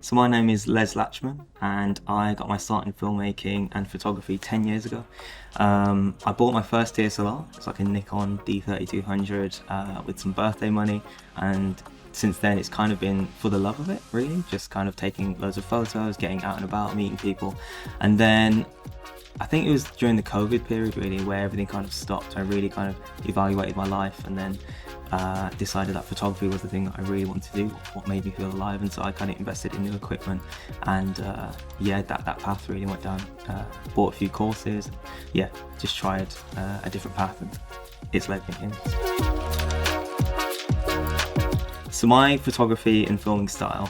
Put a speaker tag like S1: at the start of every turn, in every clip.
S1: So my name is Les Latchman, and I got my start in filmmaking and photography 10 years ago. I bought my first DSLR. It's like a Nikon D3200 with some birthday money, and since then it's kind of been for the love of it, really, just kind of taking loads of photos, getting out and about, meeting people. And then I think it was during the COVID period, really, where everything kind of stopped. I really kind of evaluated my life, and then decided that photography was the thing that I really wanted to do, what made me feel alive. And so I kind of invested in new equipment, and that path really went down. Bought a few courses, just tried a different path, and it's led me in. So my photography and filming style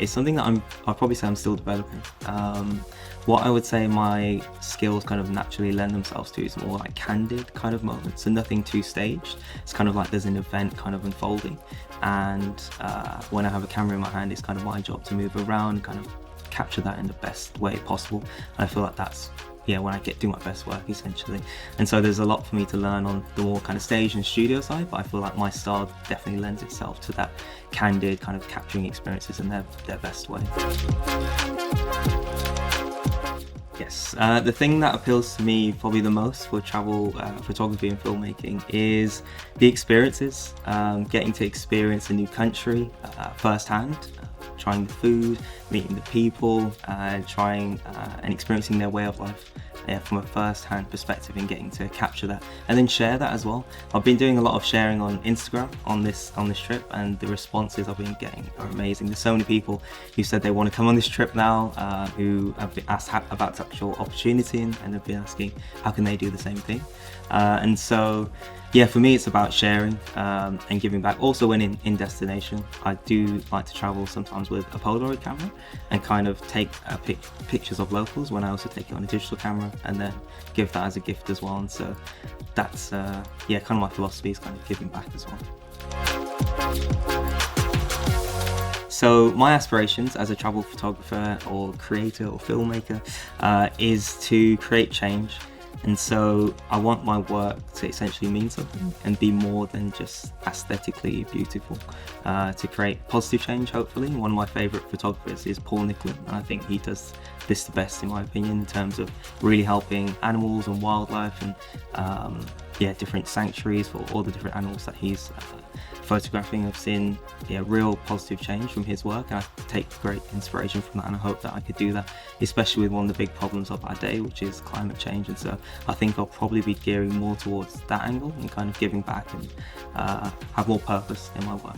S1: is something that I'll probably say I'm still developing. What I would say my skills kind of naturally lend themselves to is more like candid kind of moments, so nothing too staged. It's kind of like there's an event kind of unfolding, and when I have a camera in my hand, it's kind of my job to move around, kind of capture that in the best way possible. And I feel like that's when I do my best work, essentially. And so there's a lot for me to learn on the more kind of stage and studio side, but I feel like my style definitely lends itself to that candid kind of capturing experiences in their best way. Yes, the thing that appeals to me probably the most for travel photography and filmmaking is the experiences, getting to experience a new country firsthand, trying the food, meeting the people, trying and experiencing their way of life from a first-hand perspective, and getting to capture that and then share that as well. I've been doing a lot of sharing on Instagram on this trip, and the responses I've been getting are amazing. There's so many people who said they want to come on this trip now, who have been asked about the actual opportunity, and have been asking how can they do the same thing. And so for me it's about sharing and giving back. Also, when in destination, I do like to travel sometimes with a Polaroid camera and kind of take pictures of locals, when I also take it on a digital camera and then give that as a gift as well. And so that's kind of my philosophy, is kind of giving back as well. So my aspirations as a travel photographer or creator or filmmaker is to create change. And so I want my work to essentially mean something and be more than just aesthetically beautiful, to create positive change, hopefully. One of my favourite photographers is Paul Nicklin, and I think he does this the best, in my opinion, in terms of really helping animals and wildlife, and different sanctuaries for all the different animals that he's photographing. I've seen real positive change from his work, and I take great inspiration from that, and I hope that I could do that, especially with one of the big problems of our day, which is climate change. And so I think I'll probably be gearing more towards that angle and kind of giving back and have more purpose in my work.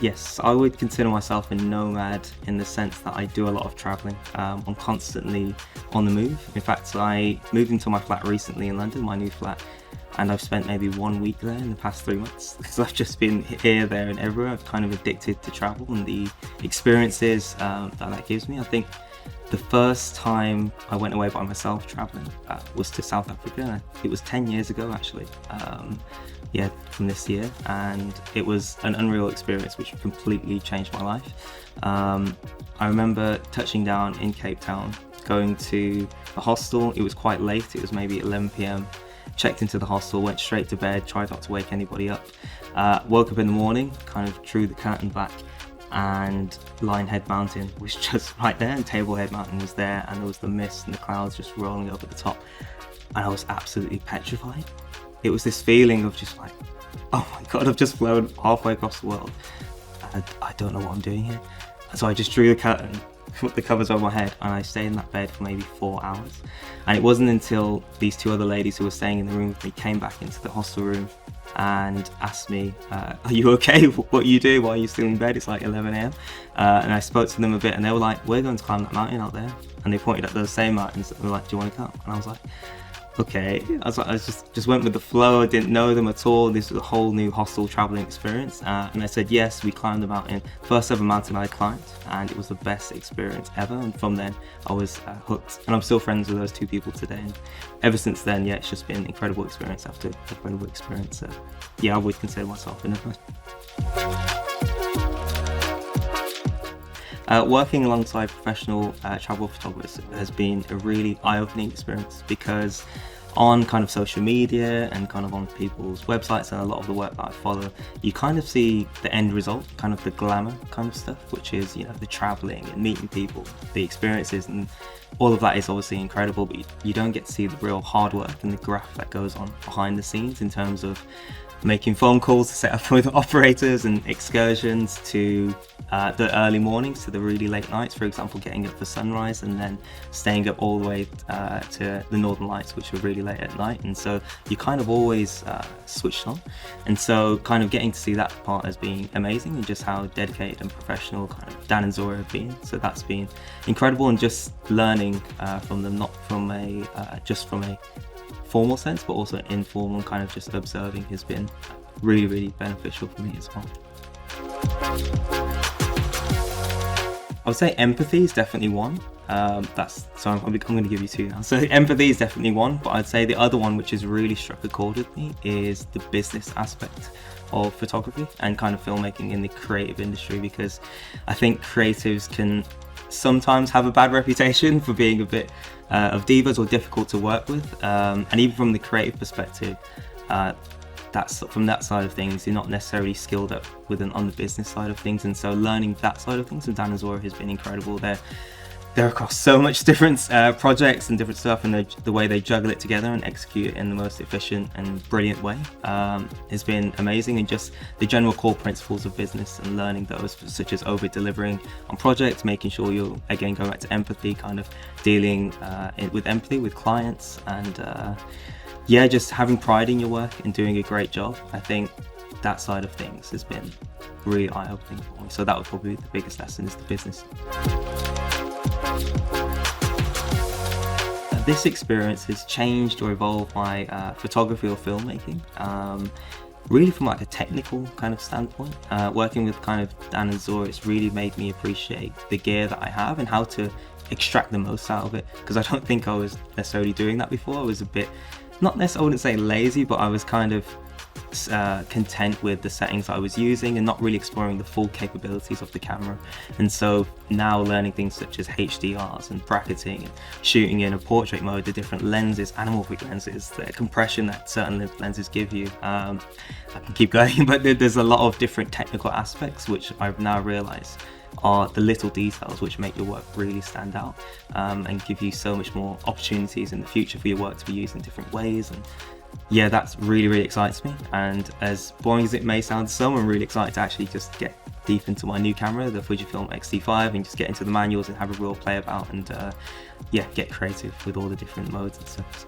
S1: Yes, I would consider myself a nomad in the sense that I do a lot of travelling. I'm constantly on the move. In fact, I moved into my flat recently in London, my new flat, and I've spent maybe 1 week there in the past 3 months, because I've just been here, there and everywhere. I've kind of addicted to travel and the experiences that gives me. I think the first time I went away by myself travelling was to South Africa. It was 10 years ago, actually, from this year, and it was an unreal experience which completely changed my life. I remember touching down in Cape Town, going to a hostel. It was quite late, it was maybe 11 p.m. Checked into the hostel, went straight to bed, tried not to wake anybody up. Woke up in the morning, kind of drew the curtain back, and Lionhead Mountain was just right there, and Tablehead Mountain was there, and there was the mist and the clouds just rolling over the top, and I was absolutely petrified. It was this feeling of just like, oh my god, I've just flown halfway across the world, and I don't know what I'm doing here. And so I just drew the curtain, put the covers over my head, and I stayed in that bed for maybe 4 hours. And it wasn't until these two other ladies who were staying in the room with me came back into the hostel room and asked me, are you okay? What are you doing? Why are you still in bed? It's like 11 a.m. And I spoke to them a bit, and they were like, we're going to climb that mountain out there. And they pointed at those same mountains, and were like, do you want to come? And I was like, okay. I just went with the flow. I didn't know them at all. This was a whole new hostel traveling experience. And I said yes. We climbed the mountain, first ever mountain I climbed, and it was the best experience ever. And from then I was hooked, and I'm still friends with those two people today. And ever since then, it's just been incredible experience after incredible experience. So I would consider myself a nomad. Working alongside professional travel photographers has been a really eye-opening experience, because on kind of social media and kind of on people's websites and a lot of the work that I follow, you kind of see the end result, kind of the glamour kind of stuff, which is, you know, the traveling and meeting people, the experiences, and all of that is obviously incredible, but you don't get to see the real hard work and the graft that goes on behind the scenes in terms of making phone calls to set up with operators and excursions, to the early mornings to the really late nights, for example, getting up for sunrise and then staying up all the way to the northern lights, which are really late at night. And so you kind of always switched on, and so kind of getting to see that part as being amazing, and just how dedicated and professional kind of Dan and Zora have been. So that's been incredible, and just learning from them, not from a just from a formal sense, but also informal, and kind of just observing has been really, really beneficial for me as well. I would say empathy is definitely one. I'm going to give you two now. So empathy is definitely one, but I'd say the other one, which has really struck a chord with me, is the business aspect of photography and kind of filmmaking in the creative industry, because I think creatives can sometimes have a bad reputation for being a bit of divas or difficult to work with, and even from the creative perspective, that's from that side of things, you're not necessarily skilled up on the business side of things. And so learning that side of things from Dan and Zora has been incredible. They're across so much different projects and different stuff, and the way they juggle it together and execute it in the most efficient and brilliant way has been amazing. And just the general core principles of business and learning those, such as over delivering on projects, making sure you're, again, going back to empathy, kind of dealing with empathy with clients, and yeah, just having pride in your work and doing a great job. I think that side of things has been really eye-opening for me. So that would probably be the biggest lesson, is the business. This experience has changed or evolved my photography or filmmaking, really from like a technical kind of standpoint. Working with kind of Dan and Zora, it's really made me appreciate the gear that I have and how to extract the most out of it, because I don't think I was necessarily doing that before. I was a bit, not necessarily, I wouldn't say lazy, but I was kind of content with the settings I was using and not really exploring the full capabilities of the camera. And so now learning things such as HDRs and bracketing and shooting in a portrait mode, the different lenses, anamorphic lenses, the compression that certain lenses give you. I can keep going, but there's a lot of different technical aspects which I've now realized are the little details which make your work really stand out, and give you so much more opportunities in the future for your work to be used in different ways. And yeah, that's really, really excites me. And as boring as it may sound to some, I'm really excited to actually just get deep into my new camera, the Fujifilm X-T5, and just get into the manuals and have a real play about, and yeah, get creative with all the different modes and stuff.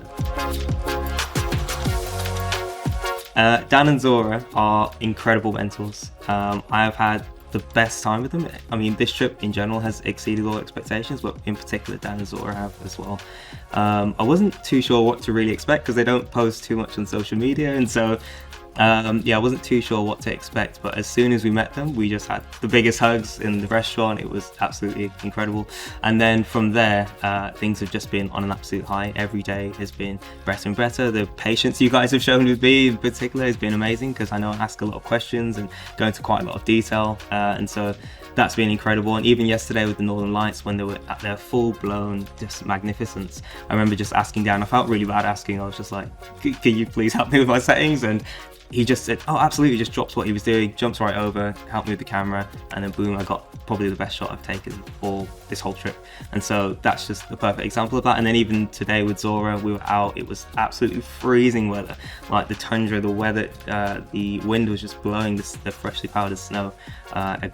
S1: So. Dan and Zora are incredible mentors. I have had the best time with them. I mean, this trip in general has exceeded all expectations, but in particular Dan and Zora have as well. I wasn't too sure what to really expect, because they don't post too much on social media, and so yeah, I wasn't too sure what to expect. But as soon as we met them, we just had the biggest hugs in the restaurant. It was absolutely incredible. And then from there, things have just been on an absolute high. Every day has been better and better. The patience you guys have shown with me in particular has been amazing, because I know I ask a lot of questions and go into quite a lot of detail, and so that's been incredible. And even yesterday with the Northern Lights, when they were at their full-blown just magnificence, I remember just asking Dan, I felt really bad asking, I was just like, can you please help me with my settings? And he just said, oh, absolutely, just drops what he was doing, jumps right over, helped me with the camera, and then boom, I got probably the best shot I've taken for this whole trip. And so that's just a perfect example of that. And then even today with Zora, we were out, it was absolutely freezing weather, like the tundra, the weather, the wind was just blowing the freshly powdered snow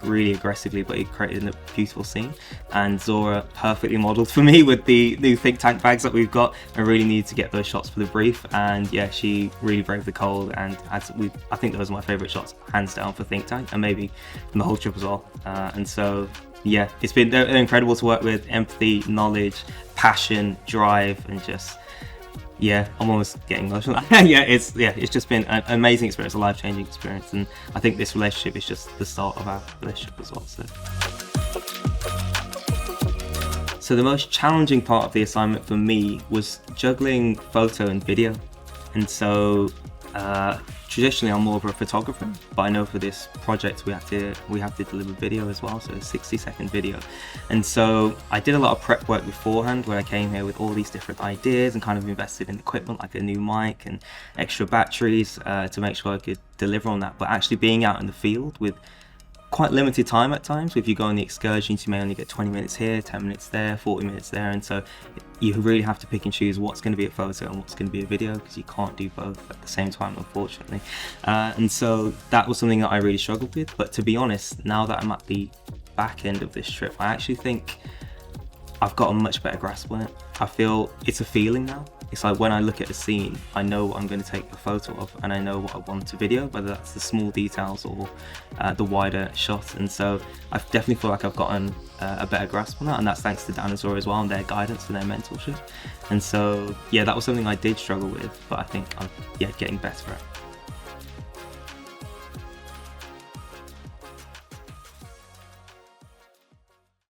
S1: really aggressively, but it created a beautiful scene. And Zora perfectly modeled for me with the new think tank bags that we've got. I really needed to get those shots for the brief, and yeah, she really braved the cold, and I think those are my favorite shots, hands down, for think tank, and maybe from the whole trip as well. And so yeah, they're incredible to work with. Empathy, knowledge, passion, drive, and just, yeah, I'm almost getting emotional. It's just been an amazing experience, a life-changing experience, and I think this relationship is just the start of our relationship as well. So the most challenging part of the assignment for me was juggling photo and video. And so traditionally I'm more of a photographer, but I know for this project we have to deliver video as well, so a 60-second video. And so I did a lot of prep work beforehand when I came here with all these different ideas, and kind of invested in equipment like a new mic and extra batteries to make sure I could deliver on that. But actually being out in the field with quite limited time at times, if you go on the excursions you may only get 20 minutes here, 10 minutes there, 40 minutes there, and so you really have to pick and choose what's going to be a photo and what's going to be a video, because you can't do both at the same time, unfortunately. And so that was something that I really struggled with. But to be honest, now that I'm at the back end of this trip, I actually think I've got a much better grasp on it. I feel it's a feeling now. It's like when I look at a scene, I know what I'm going to take a photo of, and I know what I want to video, whether that's the small details or the wider shot. And so I definitely feel like I've gotten a better grasp on that, and that's thanks to Dinosaur as well and their guidance and their mentorship. And so yeah, that was something I did struggle with, but I think I'm getting better at.